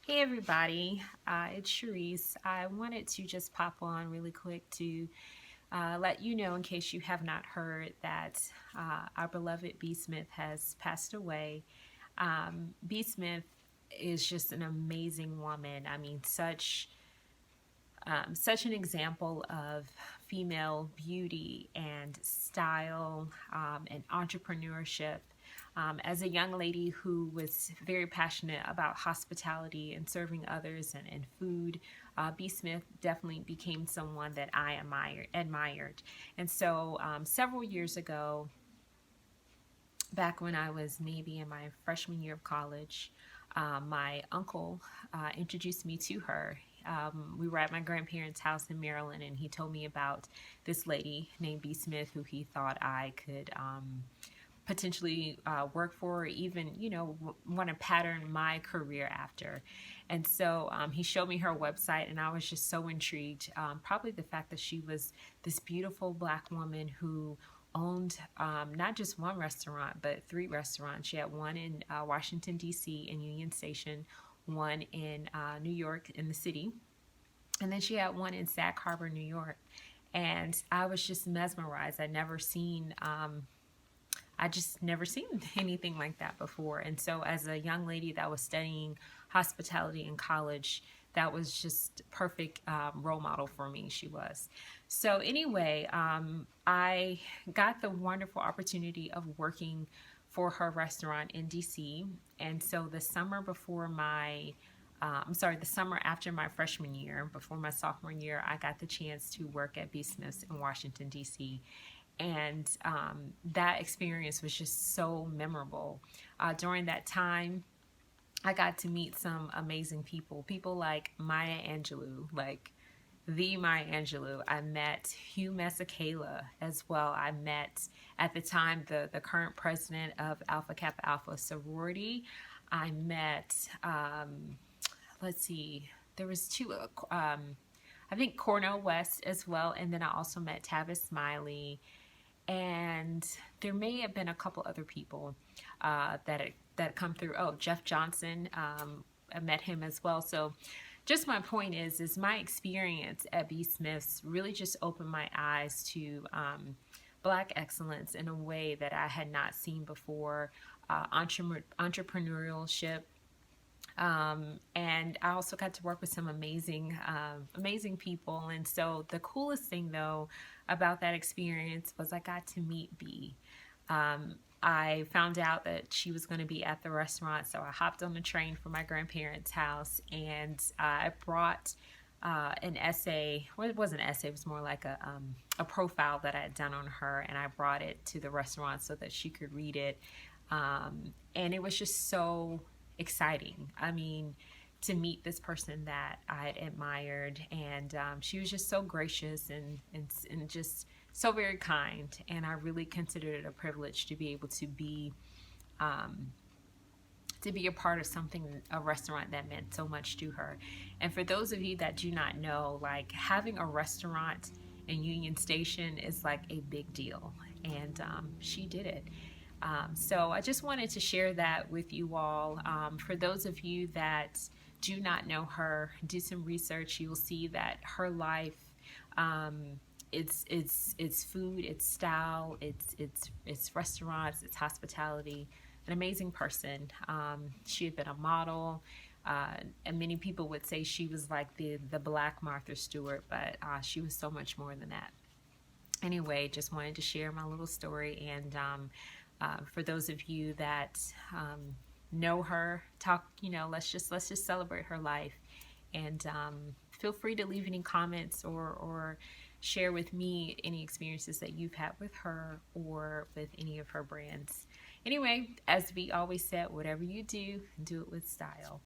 Hey everybody, it's Cherise. I wanted to just pop on really quick to let you know, in case you have not heard, that our beloved B. Smith has passed away. B. Smith is just an amazing woman. I mean, such an example of female beauty and style and entrepreneurship. As a young lady who was very passionate about hospitality and serving others and food, B. Smith definitely became someone that I admired. And so several years ago, back when I was maybe in my freshman year of college, my uncle introduced me to her. We were at my grandparents' house in Maryland, and he told me about this lady named B. Smith who he thought I could potentially work for, or even, want to pattern my career after. And so he showed me her website, and I was just so intrigued. Probably the fact that she was this beautiful Black woman who owned not just one restaurant, but three restaurants. She had one in Washington, D.C. in Union Station, one in New York in the city, and then she had one in Sag Harbor, New York. And I was just mesmerized. I just never seen anything like that before. And so as a young lady that was studying hospitality in college, that was just perfect role model for me. She was. So anyway, I got the wonderful opportunity of working for her restaurant in DC. And so the summer the summer after my freshman year, before my sophomore year, I got the chance to work at B. Smith's in Washington, D.C. And that experience was just so memorable. During that time, I got to meet some amazing people like Maya Angelou, like the Maya Angelou. I met Hugh Masekela as well. I met, at the time, the current president of Alpha Kappa Alpha sorority. I met, let's see, there was two, I think Cornel West as well. And then I also met Tavis Smiley, and there may have been a couple other people that come through. Oh, Jeff Johnson, I met him as well. So just my point is my experience at B. Smith's really just opened my eyes to Black excellence in a way that I had not seen before. Entrepreneurship, and I also got to work with some amazing people. And so the coolest thing, though, about that experience was I got to meet B. I found out that she was going to be at the restaurant, so I hopped on the train from my grandparents' house, and I brought an essay. Well, it wasn't an essay; it was more like a profile that I had done on her, and I brought it to the restaurant so that she could read it. And it was just so exciting. I mean, to meet this person that I had admired, and she was just so gracious and just so very kind. And I really considered it a privilege to be able to be a part of a restaurant that meant so much to her. And for those of you that do not know, like, having a restaurant in Union Station is like a big deal, and she did it. So I just wanted to share that with you all. For those of you that do not know her, do some research. You will see that her life, it's food, it's style, it's restaurants, it's hospitality. An amazing person. She had been a model, and many people would say she was like the Black Martha Stewart, but she was so much more than that. Anyway, just wanted to share my little story, and for those of you that know her, let's just celebrate her life, and feel free to leave any comments or share with me any experiences that you've had with her or with any of her brands. Anyway, as we always said, whatever you do, do it with style.